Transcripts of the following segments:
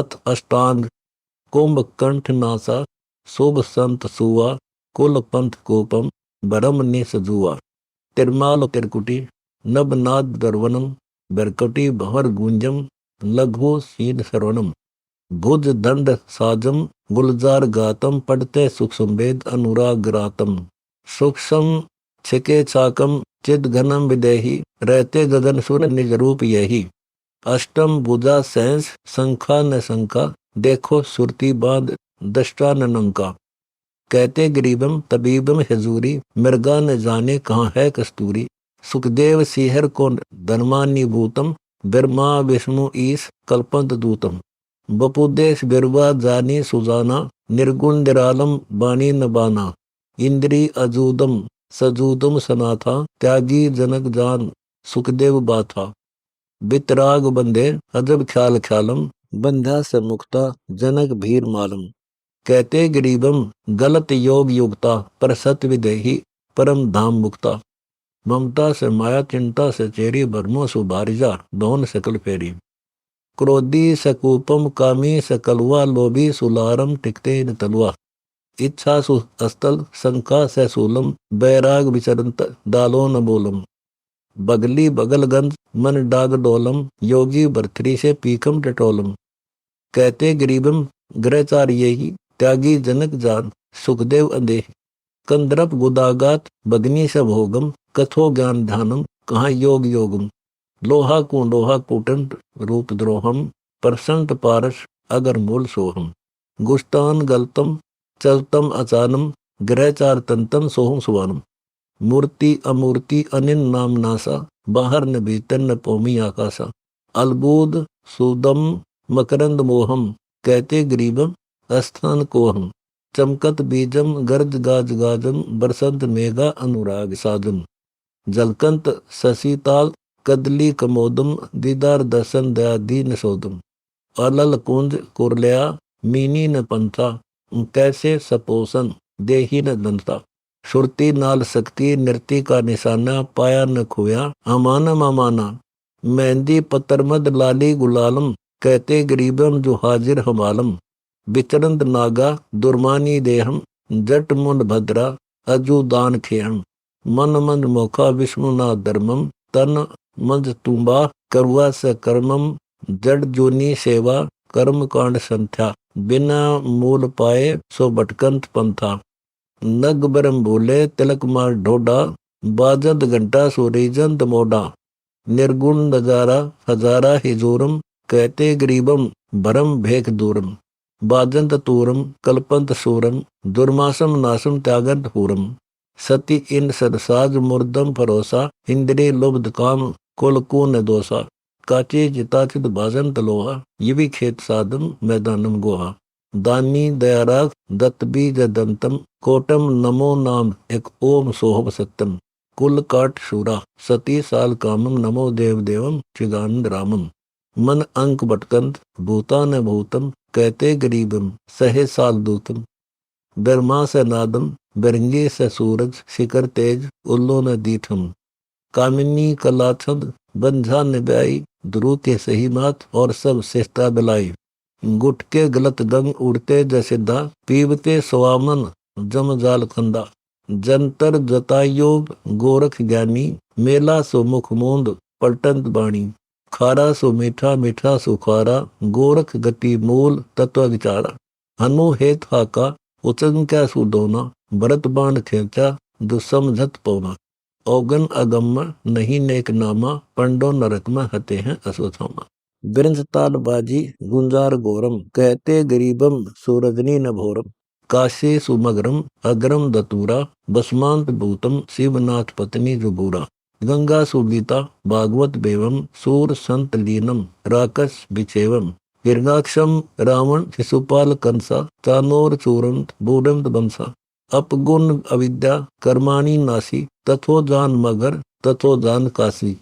रथ अष्टांग कुंभकंठ NASA शुभ संत सुआ कुल पंथ कोपम बरम निस जुआ तिरमाल तिरकुटी नबनाद दर्वनम बरकटी भवर गुंजम लघु सीन श्रवणम भुज दंड साजम गुलजार गातम पढ़ते सुख संवेद अनुराग रातम सूक्ष्म छिके चाकम चिद घनम विदेही रहते गगन सुर निज रूप यही अष्टम भुजा सैंस शंखा न शंका देखो सुरती बांध दष्टा न नंका कहते गरीबम तबीबम हजूरी मृगा न जाने कहाँ है कस्तूरी सुखदेव सिहर को धर्मानिभूतम ब्रह्मा विष्णु ईश कल्पंत दूतम बपुदेश बिरवा जानी सुजाना निर्गुण निरालम बाणी न बाना इंद्री अजूदम सजूदम सनाथा त्यागी जनक जान सुखदेव बाथा बितराग बंदे अजब ख्याल ख्यालम बंधा से मुक्ता जनक भीर मालम कहते गरीबम गलत योग युक्ता पर सत्य विदेही परम धाम मुक्ता ममता से माया चिंता से चेरी भरमो सुबारिजा दोन सकल फेरी क्रोधी सकूपम कामी सकलवा लोभी सुलारम टिकते न तलवा इच्छा सुअस्तल शंका से सूलम बैराग विचरंत दालो न बोलम बगली बगलगंज मन डाग डोलम योगी बरथरी से पीकम टटोलम कहते गरीबम ग्रहचार्य ही त्यागी जनक जान सुखदेव अंदेह कंदरप गुदागात बगनी से भोगम कथो ज्ञान ध्यानम कहाँ योग योगम लोहा कूटंट रूप द्रोहम परसंत पारस अगर मूल सोहम गुस्तान गलतम चलतम अचानम ग्रहचार तंतम सोहम सुवानम मूर्ति अमूर्ति अनिन नाम नासा बाहर न भीतर न पोमी आकाशा अलबूद सुदम मकरंद मोहम कहते गरीबम अस्थान कोहम चमकत बीजम गर्ज गाज गाजम बरसंत मेघा अनुराग साजम जलकंत ससीताल कदली कमोदम दीदार दर्शन दयादीन सोदम अलल कुंज कुरलिया मीनी न पंथा कैसे सपोषण देही न दंता सुरती नाल शक्ति नृत्य का निशाना पाया न खोया अमानम अमाना मेहंदी पत्तरमद लाली गुलालम कहते गरीबम जो हाजिर हमालम विचरंद नागा दुर्मानी देहम जट मुंड भद्रा अजू दान खेहम मन मंद मोखा विष्णु ना धर्मम तन मंद तुम्बा करवा स कर्मम जड़ जोनी सेवा कर्म कांड संध्या बिना मूल पाए सो भटकंत पंथा नग बरम बोले तिलक मार ढोडा बाजंत घंटा सुरीजंत मोडा निर्गुण नजारा हजारा हिजोरम कहते गरीबम भरम भेख दूरम बाजंत तूरम कल्पंत सूरम दुर्मासम नासम त्यागंत पूरम सती इन सरसाज मुर्दम फरोसा इंद्रिय लुब्ध काम कुल दोषा काचे चिताचित भाजन तलोहा यवि खेत साधम मैदानम गोहा दानी दयाराग दत्त बीज दंतम कोटम नमो नाम एक ओम सोहम सत्यम कुल काट शूरा सती साल कामम नमो देव देवम चिदानंद रामम मन अंक भटकंत भूता न भूतम कहते गरीबम सहे साल दूतम ब्रह्मा से नादम बिरंगे से सूरज शिखर तेज उल्लो न दीठम कामिनी कलाछंद बंझा निब्याई द्रुत्य सही मात और सब शेषता बिलाई गुटके गलत गंग उड़ते जसिद्धा पीवते स्वामन जम जाल खंदा जंतर जतायोग गोरख ज्ञानी मेला सो मुख मोंद पलटंत बाणी खारा सो मीठा मीठा सो खारा गोरख गति मूल तत्व विचारा हनु हेत हाका उचन क्या सुडोना भरत बाण खेचा दुसमझत पौना औगन अगम्म नहीं नेक नामा पंडो नरक में हते हैं अश्वत्थामा बिरंज ताल बाजी गुंजार गोरम कहते गरीबम सूरजनी न भोरम काशी सुमगरम अग्रम दतूरा बसमांत भूतम शिवनाथ पत्नी जुबूरा गंगा सुगीता भागवत बेवम सूर संत लीनम राकस बिचेवम हिरणाक्षम रावण शिशुपाल कंसा चानोर चूरंत बूढ़ंत बंसा अपगुण अविद्या कर्माणी नासी तथो जान मगर तथो जान काशी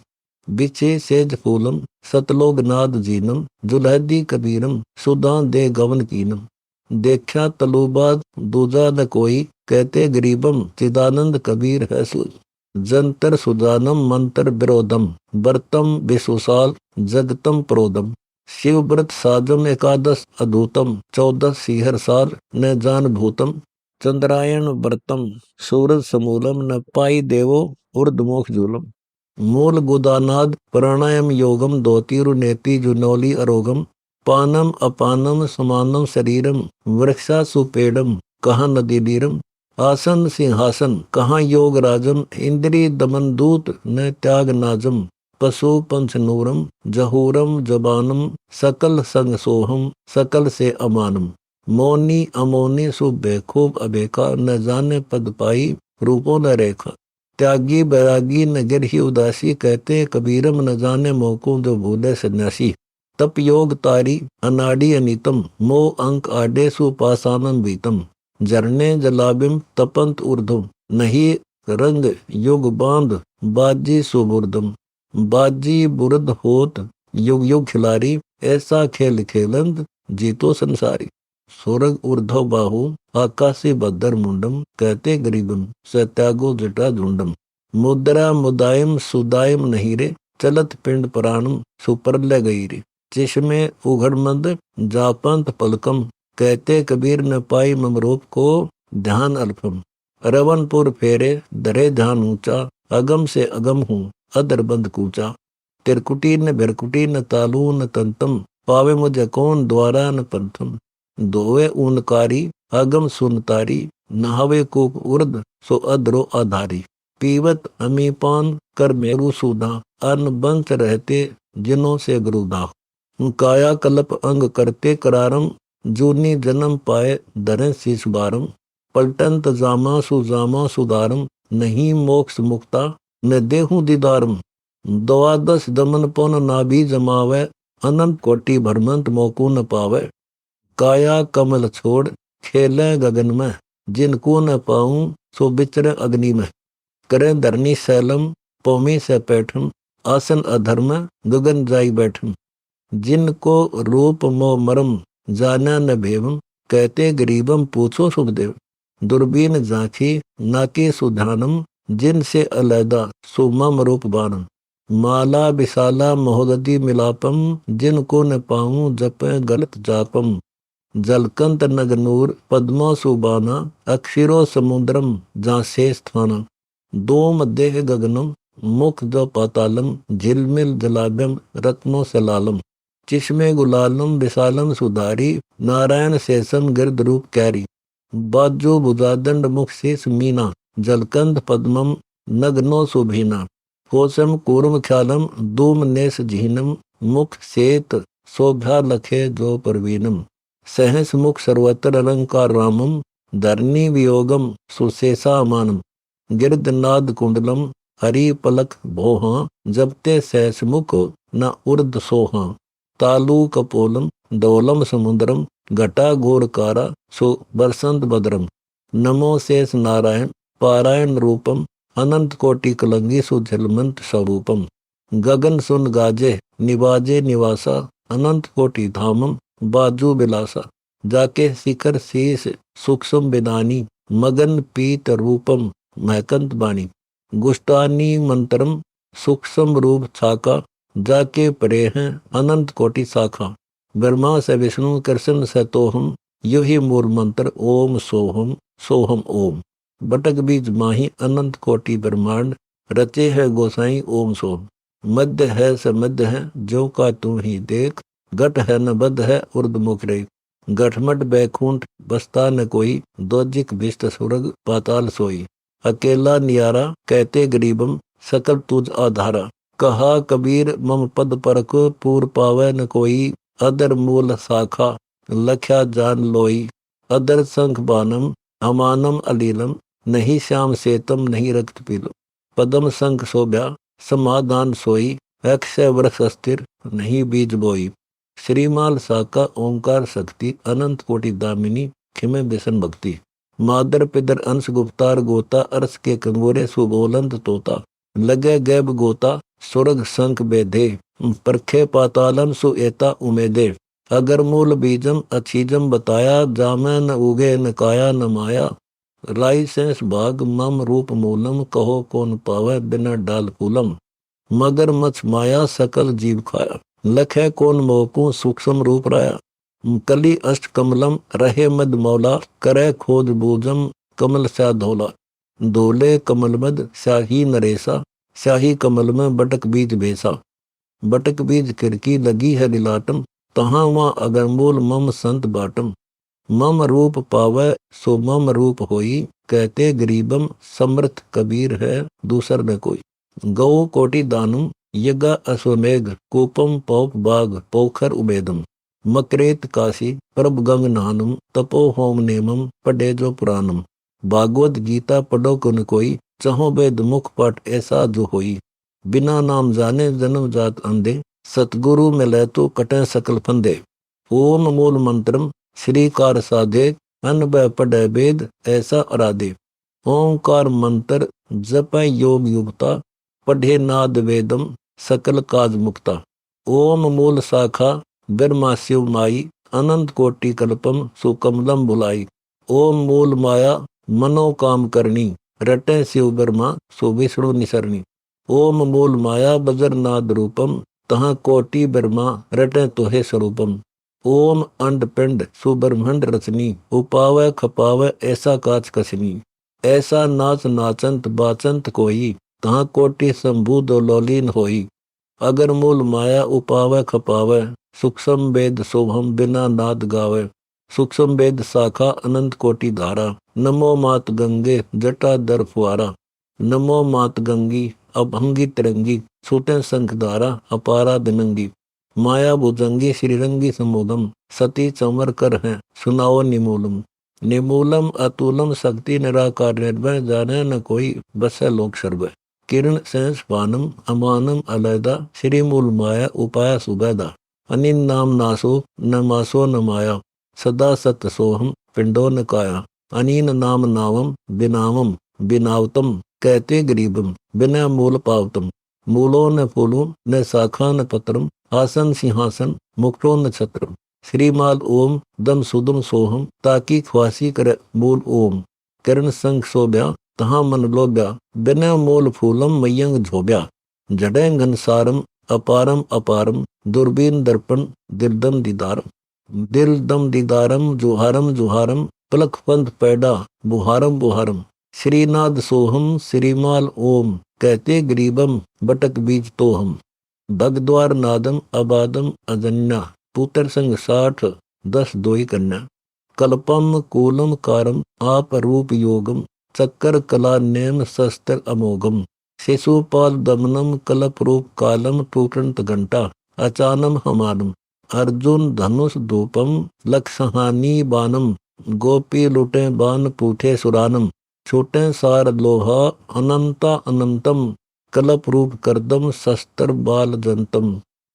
बिचे सेज फूलम सतलोग नाद जीनम जुलहदी कबीरम सुदान दे गवन कीनम देखा तलुबाद दूजा न कोई कहते गरीबम चिदानंद कबीर है सूज जंतर सुदानम मंत्र विरोधम बरतम विसुसाल जगतम प्रोदम शिव व्रत साधम एकादश अधूतम 14 सीहर साल न जान भूतम। चंद्रायण व्रतम सूरज समूलम न पाई देवो ऊर्ध्वमुख जूलम। मूल गुदानाद प्राणायाम योगम दोतीरु नेति जुनौली अरोगम। पानम अपानम समानम शरीरम वृक्षा सुपेड़म कहाँ नदी नीरम। आसन सिंहासन कहाँ योग राजम। इंद्रिय दमन दूत न त्याग नाजम। पशु पंच नूरम जहूरम जबानम सकल संग सोहम सकल से अमानम। मौनी अमौनी सु बेखूब अबेका न जाने पद पाई रूपों न रेखा। त्यागी बैरागी न गिरही उदासी कहते कबीरम न जाने मोको जो भूले सन्यासी। तप योग तारी अनाड़ी अनितम मोह अंक आडे सुपासानम बीतम। झरने जलाबिम तपंत ऊर्धम नहीं रंग युग बांध बाजी सुबुर्दम। बाजी बुरद होत युग युग खिलारी ऐसा खेल खेलंद जीतो संसारी। स्वर्ग ऊर्ध्व बाहु आकाशी बद्दर मुंडम कहते गरीबम सत्यागो जटा झुंडम। मुद्रा मुदायम सुदायम नहीं रे चलत पिंड प्राणम सुपरल गई रे। चिश्मे उघड़मंद जापंत पलकम कहते कबीर न पाई ममरूप को ध्यान अल्पम। रवनपुर फेरे दरे ध्यान ऊंचा अगम से अगम हूँ अदर बंद कूचा। तिरकुटी न बिरकुटी न तालू न तंतम पावे मुझे कौन द्वारा न पंथम। दोवे ऊनकारी अगम सुनतारी नहावे कूप उर्द सो अदरो आधारी। पीवत अमीपान कर मेरु सूधा अन्न बंत रहते जिनों से गुरुदा। काया कल्प अंग करते करारम जूनी जन्म पाए दरें शीश बारम। पलटंत जामा सुदारम नहीं मोक्ष मुक्ता न देहूं दीदारम। द्वादश दमन पौन नाभि जमावे अनंत कोटि भरमंत मोकू न पावे। काया कमल छोड़ खेले गगन में जिनको न पाऊं सो बिचरे अग्नि में। करें धरनी सैलम पौमी से पैठम आसन अधर्म गगन जाई बैठम। जिनको रूप मोह मरम जाना न भेवम कहते गरीबम पूछो सुखदेव। दुर्बीन झांकी नाकी सुधानम जिनसे अलैदा सुमम रूप बानम। माला विशाला महोदधि मिलापम जिनको न पाऊं जपे गलत जापम। जलकंत नगनूर पद्मा सुबाना अक्षिरो समुद्रम जहाँ शेष थाना। दोम देह गगनम मुख जो पातालम झिलमिल जलाभ्यम रत्नों से लालम। चिश्मे गुलालम विशालम सुधारी नारायण शेषम गिरद रूप कैरी। बाजो भुजादंड मुख शेष मीना जलकंद पद्मम नग्नो सुभीना। कोसम कूर्म ख्यालम दूम नेस झीनम मुख सेत शोभा लखे जो परवीनम। सहस मुख सर्वत्र अलंकार रामम धरनी वियोगम सुशेषा मानम। गिरदनाद कुंडलम हरि पलक भोहा जबते सहस मुख न उर्द सोहा। तालु कपोलम डोलम समुद्रम घटा घोरकारा सो बरसंत बदरम। नमो शेष नारायण पारायण रूपम अनंत कोटि कलंगी सुझलमंत स्वरूपम। गगन सुन गाजे निवाजे निवासा अनंत कोटि धामम बाजू बिलासा। जाके शिखर शीश सूक्ष्म बिदानी मगन पीत रूपम महकंत बाणी। गुष्टानी मंत्रम सूक्ष्म रूप छाका जाके परे हैं अनंत कोटि शाखा। ब्रह्मा से विष्णु कृष्ण से तोहम यही मूल मंत्र ओम सोहम ओम। बटक बीज माही अनंत कोटि ब्रह्मांड रचे है गोसाई ओम सोम। मध्य है समध्य है जो का तू ही देख घट है न बद्ध है उर्द मुख रेख। गठमट बैकुंठ बसता न कोई दोजिक भिष्ट सुरग पाताल सोई। अकेला नियारा कहते गरीबम सकल तुझ आधारा। कहा कबीर मम पद परक पूर पावे न कोई। अदर मूल शाखा लख्या जान लोई। अदर संख बानम अमानम अलीलम नहीं श्याम सेतम नहीं रक्त पीलो। पदम संख शोभ्या समाधान सोई अक्षय वृक्ष अस्थिर नहीं बीज बोई। श्रीमाल साका ओंकार शक्ति अनंत कोटि दामिनी खिमे बेसन भक्ति। मादर पिदर अंश गुप्तार गोता अर्श के कंगोरे सुबोलंत तोता। लगे गैब गोता स्वर्ग संख बेधे परखे पातालम सुएता उमेदे। अगर मूल बीजम अछीजम बताया जामे न उगे न काया न माया। लाइसेंस भाग मम रूप मूलम कहो कौन पावे बिना डाल कूलम। मगर मछ माया सकल जीव खाया लखै कोन मोकू सूक्ष्म रूप राया। कली अष्ट कमलम रहे मद मौला, करे खोज बूजम कमल स्या धोला। धोले कमल मद स्याही नरेसा, स्याही कमल में बटक बीज बेसा। बटक बीज खिड़की लगी है दिलाटम, तहाँ वहाँ अगर मूल मम संत बाटम। मम रूप पावै सो मम रूप होई, कहते गरीबम समर्थ कबीर है दूसर न कोई। गौ कोटि दानम यज्ञ अश्वमेघ, कूपम पौप बाग पोखर उबेदम। मकरेत काशी प्रभ गंग नानम, तपो होम नेमम पढ़े जो पुराणम। भागवत गीता पढ़ो कुन कोई, चहो वेद मुख पाठ ऐसा जो होई। बिना नाम जाने जन्म जात अंधे, सतगुरु मिले तो कटे सकल फंदे। ओम मूल मंत्रम श्रीकार साधे, अन बै पढ़े वेद ऐसा अराधे। ओंकार मंत्र जपै योग युक्ता, पढ़े नाद वेदम सकल काज मुक्ता। ओम मूल शाखा ब्रह्मा शिव माई, अनंत कोटि कल्पम सुकमलम बुलाई। ओम मूल माया मनो काम करनी, रटे शिव ब्रह्मा सो विष्णु निसरणी। ओम मूल माया बजरनाद रूपम, तहाँ कोटि ब्रह्मा रटे तोहे स्वरूपम। ओम अंड पिंड सुब्रह्मंड रचनी, उपावै खपावै ऐसा काच कसनी। ऐसा नाच नाचंत बाचंत कोई, तहाँ कोटि शंभु दो लौलीन होई। अगर मूल माया उपावै खपावै, सूक्ष्म वेद शोभम बिना नाद गावै। सूक्ष्म वेद शाखा अनंत कोटि धारा, नमो मात गंगे जटा दर फुआरा। नमो मात गंगी अभंगी तिरंगी, छूटे शंख धारा अपारा दिनंगी। माया भुजंगी श्रीरंगी समूलम, सती चमर कर है सुनाओ निमूलम। निमूलम अतुलम शक्ति निराकार निर्भय, जाने न कोई बसे लोक सर्वय। किरण सेंस पानम अमानम अलैदा, श्री मूल माया उपाय सुबैदा। अनिन नाम नासो न मासो न माया, सदा सत सोहम पिंडो न काया। अनीन नाम नावम बिनावम बिनावतम, कहते गरीबम बिना मूल पावतम। मूलो न फूलो न शाखा न पत्रम, आसन सिंहासन मुक्तो न छत्रम। श्रीमाल ओम दम सुदम सोहम, ताकि ख्वासी करे मूल ओम। किरण संग सोब्या तहाँ मन लोब्या, बिना मूल फूलम मयंग झोब्या। जडे घनसारम अपारम अपारम, दुर्बीन दर्पण दिलदम दीदारम। दिल दम दीदारम जुहारम जुहारम, पलक पंथ पैडा बुहारम बुहारम। श्रीनाद सोहम श्रीमाल ओम, कहते गरीबम बटक बीज तो हम। भगद्वार नादम अबादम अजन्या, पुत्र संग 60 10 दोई कन्या। कल्पम कूलम कारम आप रूप योगम, चक्कर कला नेम शस्त्र अमोघम। शिशुपाल दमनम कलप रूप कालम, टूटंत घंटा अचानम हमानम। अर्जुन धनुष धूपम लक्षहानी बानम, गोपी लुटे बान पूठे सुरानम। छोटे सार लोहा अनंता अनंतम, कलप रूप करदम शस्त्र बाल जंतम।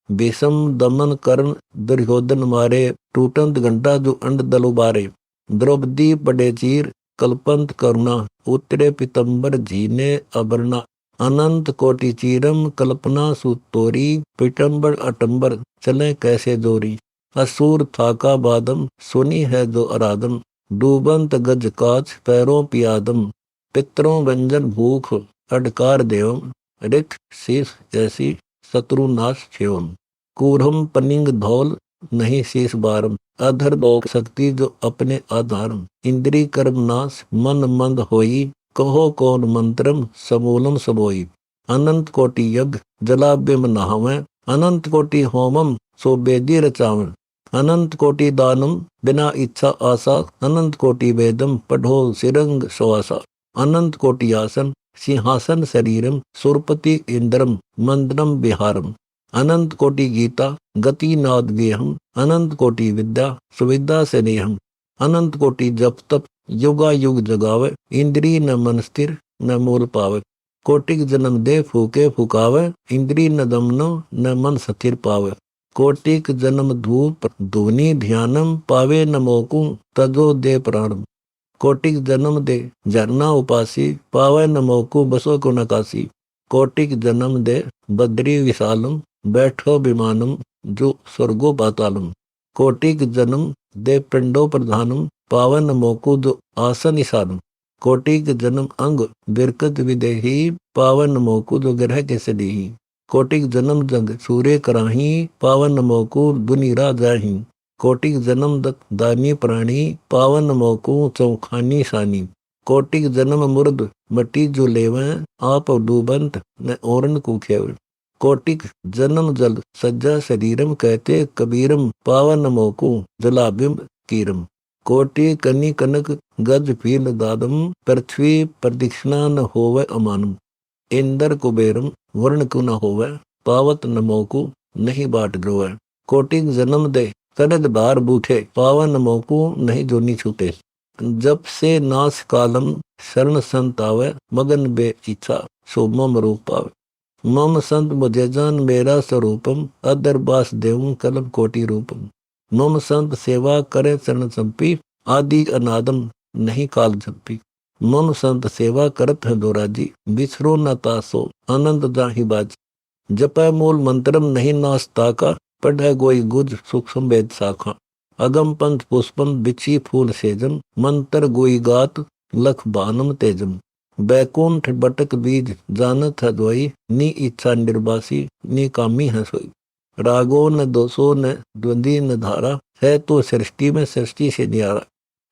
भीषम दमन कर्ण दुर्योधन मारे, टूटंत घंटा जो अंड दल उबारे। द्रौपदी पड़े चीर कल्पंत करुणा, उतरे पितंबर झीने अबरना। अनंत कोटि चीरम कल्पना सुतोरी, पिटंबर अटंबर चले कैसे जोरी। असुर थाका बादम सुनी है जो अरादम, डूबंत गज काच पैरों पियादम। पितरों व्यंजन भूख अडकार देवम, रिक शीस जैसी शत्रुनाश छेवम। कूरम पनिंग धौल नहीं शीस बारम, अधर लोक शक्ति जो अपने आधारम। इंद्री कर्म नाश मन मंद होई, कहो कौन मंत्रम समूलम सबोई। अनंत कोटि यज्ञ जलाभ्यम नहावें, अनंत कोटि होमम सो बेदी रचावें। अनंत कोटि दानम बिना इच्छा आशा, अनंत कोटि वेदम पढ़ो सिरंग सुआसा। अनंत कोटि आसन सिंहासन शरीरम, सुरपति इंद्रम मंद्रम विहारम। अनंत कोटि गीता गति नाद गेहम, अनंत कोटि विद्या सुविद्या स्नेहम। अनंत कोटि जप तप युगा युग जगावे, इंद्री न मन स्थिर न मूल पावे। कोटिक जन्म दे फूके फुकावे, इंद्री न दमनो न मन स्थिर पावे। कोटिक जन्म धूप धुनि ध्यानम, पावे न मोकू तजो दे प्राणम। कोटिक जन्म दे झरना उपासी, पावे न मोकू बसो को नकासी। कोटिक जन्म दे बद्री विशालम, बैठो विमानम जो स्वर्गो पातालम। कोटिक जन्म दे पिंडो प्रधानम, पावन मोकु जो आसन ईशानम। कोटिक जन्म अंग बिरकत विदेही, पावन मोकु जो ग्रह के सदीही। कोटिक जन्म जग सूर्य कराही, पावन मोकु दुनिरा जाही। कोटिक जन्म दानी प्राणी, पावन मोकु चौखानी सानी। कोटिक जन्म मुर्द मटी जो लेवें, आप डूबंत न ओरन को खेव। कोटिक जन्म जल सज्जा शरीरम, कहते कबीरम पावन मोकु जलाबिंब कीरम। कोटि कनि कनक गज फील दादम, पृथ्वी प्रदक्षिणा न होवे अमानम। इंद्र कुबेरम वर्ण को न होवे, पावत न मोकु नहीं बाट ग्रोवे। कोटिक जन्म दे करद बार बूठे, पावन मोकु नहीं जोनी छूटे। जब से नाश कालम शरण संत आवे, मगन बे इच्छा सो मम रूप पावे। मम संत मुझे जान मेरा स्वरूपम, अदर बास देव कलम कोटि रूपम। मम संत सेवा करे चरण संपी, आदि अनादम नहीं काल जंपी। मम संत सेवा करत है दोराजी, बिछरो न तासो आनंद जाहि बाज। जपै मूल मंत्रम नहीं नास्ता का, पढ़ै गोई गुज सूक्ष्म वेद शाखा। अगम पंथ पुष्पम बिछी फूल सेजम, मंत्र गोई गात लख बानम तेजम। बैकुंठ बटक बीज जानत है द्वई, नी इच्छा निर्वासी नी कामी है सोई। रागो न दोषो न द्वंदी न धारा, है तो सृष्टि में सृष्टि से न्यारा।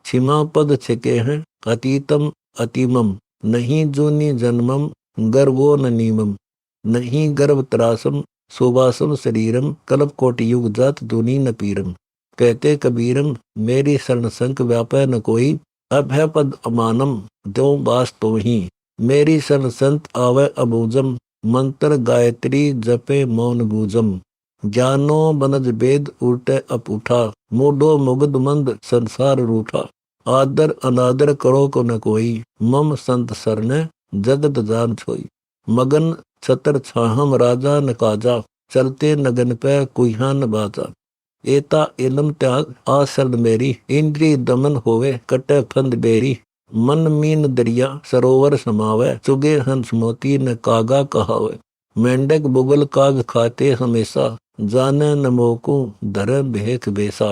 छिमा पद छिके हैं अतीतम अतिमम, नहीं जूनी जन्मम गर्भो न नीमम। नहीं गर्भ त्रासम सुवासम शरीरम, कल्प कोटि युग जात दुनी न पीरम। कहते कबीरम मेरी शरण संक व्यापै न कोई, अभय पद अमानम दो बास तो ही। मेरी शरण संत आवे अबूजम, मंत्र गायत्री जपे मौन गूजम। ज्ञानो बनज वेद उल्टे अप उठा, मूडो मुग्ध मंद संसार रूठा। आदर अनादर करो को न कोई, मम संत सरने जगत जान छोई। मगन छतर छाहम राजा न काजा, चलते नगन पे कुहा न बाजा। एता इलम त्याग आसरण मेरी, इंद्री दमन होवे कटे फंद बेरी। मन मीन दरिया सरोवर समावे, चुगे हंस मोती न कागा कहावे। मेंढक बुगल काग खाते हमेशा, जाने न मोकु धर भेख बेसा।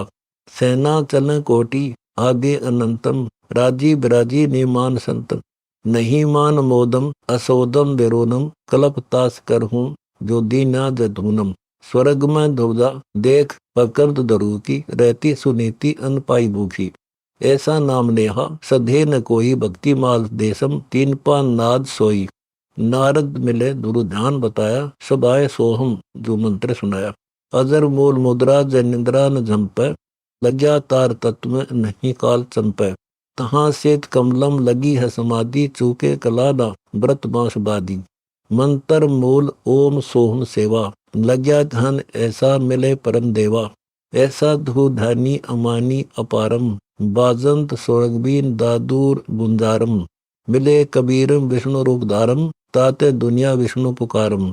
सेना चल कोटि आदि अनंतम, राजी बिराजी निमान संतम। नहीं मान मोदम असोदम विरोनम, कलप तास कर हूँ जो दीना जधूनम। स्वर्ग में दुबदा देख पकड़ दरू की, रहती सुनीति अन पाई भूखी। ऐसा नाम नेहा सधे न कोई, भक्ति माल देशम तीन पान नाद सोई। नारद मिले गुरु ध्यान बताया, सब आए सोहम जो मंत्र सुनाया। अजर मूल मुद्रा जनिंद्रा न झंपै, लग्या तार तत्व में नहीं काल चंपै। तहाँ सेत कमलम लगी है समाधि, चूके कलाना व्रत बांस बादी। मंत्र मूल ओम सोहम सेवा, लग्या धन ऐसा मिले परम देवा। ऐसा धू धानी अमानी अपारम, बाजंत स्वर्गबीन दादूर बुंजारम। मिले कबीरम विष्णु रूप धारम, ताते दुनिया विष्णु पुकारम।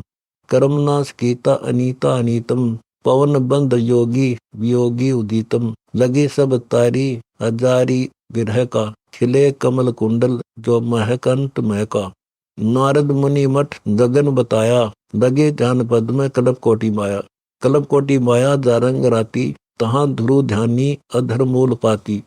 कर्मनाश कीता अनीता अनीतम, पवन बंद योगी वियोगी उदितम। लगे सब तारी हजारी विरह का, खिले कमल कुंडल जो महकंत महका। नारद मुनि मठ गगन बताया, लगे ध्यान पद में कल्प कोटि माया। कल्प कोटि माया जारंग राती, तहाँ ध्रुव ध्यानी अधर मूल पाती।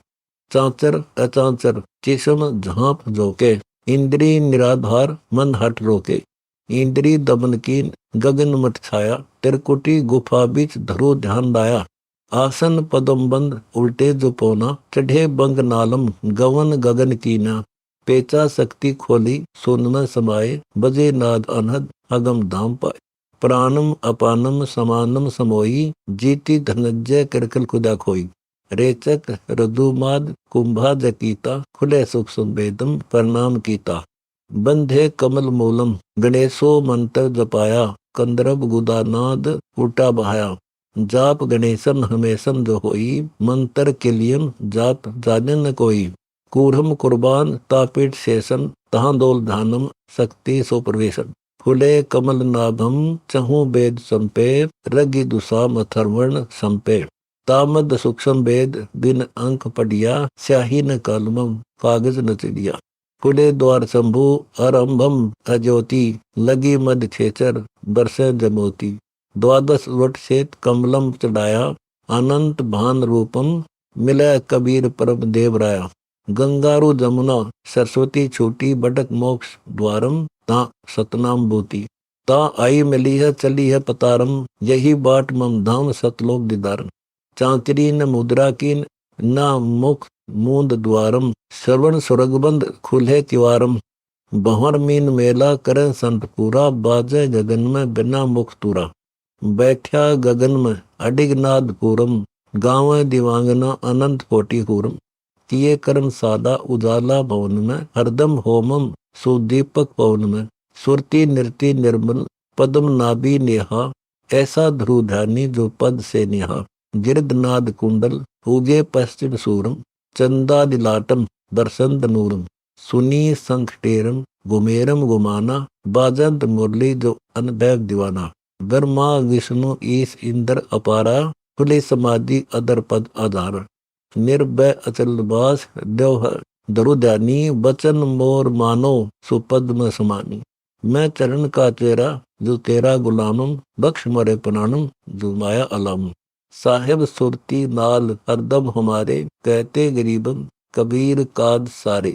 चांचर अचांचर चिशम झांप जोके, इंद्री निराधार मन हट रोके। इंद्री दमन की गगन मठ छाया, त्रिकुटी गुफा बीच धरो ध्यान लाया। आसन पदम बंद उल्टे जो पौना, चढ़े बंग नालम गवन गगन कीना। पेचा शक्ति खोली सोन में समाये, बजे नाद अनहद अगम धाम पाए। प्राणम अपानम समानम समोई, जीती धनंजय करकल खुदा खोई। रेचक रदुमाद कुंभा जकीता, खुले सुख संवेदम प्रणाम कीता। बंधे कमल मूलम गणेशो मंत्र जपाया, कंदरब गुदानाद उल्टा बहाया। जाप गणेशम हमेशम जो होई, मंत्र किलियम जाप जाने न कोई। कूढ़म कुर्बान तापिट शेषन, तहाँ दोल धानम शक्ति सो प्रवेशन। फुले कमल नाभम चहु वेद संपे, रगि दुसाम अथर्वण संपे। तामद सूक्ष्म वेद बिन अंक पढ़िया, स्याही न कलमम कागज न चिड़िया। खुले द्वार शंभु आरंभम अज्योति, लगी मद छेचर बरसे जमोती। द्वादश वट से कमलम चढ़ाया, अनंत भान रूपम मिला कबीर परम देवराया। गंगारु जमुना सरस्वती छूटी, बडक मोक्ष द्वारम ता सतनाम बूती। ता आई मिली है चली है पतारम, यही बाट मम धाम सतलोक दीदारम। चांचरी न मुद्रा की न मुख मूंद द्वारम, श्रवण सुरगबंद खुले तिवारम। बहर मीन मेला करें संत पूरा, बाजे गगन में बिना मुख तुरा। बैठा गगन में अडिग नाद पूरम, गाँव दिवांगना अनंत कोटि पूरम। किए कर्म सादा उजाला भवन में, हरदम होमम सुदीपक पवन में। सुरती नृति निर्मल पद्म नाभि नेहा, ऐसा ध्रुव ध्यानी जो पद से नेहा। गिरद नाद कुंडल पूजे पश्चिम सूरम, चंदा दिलाटम दर्शन नूरम। सुनी शंख टेरम गुमेरम गुमाना, बाजंत मुरली जो अनभय दीवाना। ब्रह्मा विष्णु ईश इंद्र अपारा, खुले समाधि अदर पद आधार। निर्भय अचल बास देव दरुद्यानी, बचन मोर मानो सुपद में समानी। मैं चरण का चेहरा जो तेरा गुलामम, बख्श मरे पुराणम जो माया अलाम। साहिब सुरती नाल हरदम हमारे, कहते गरीबम कबीर काद सारे।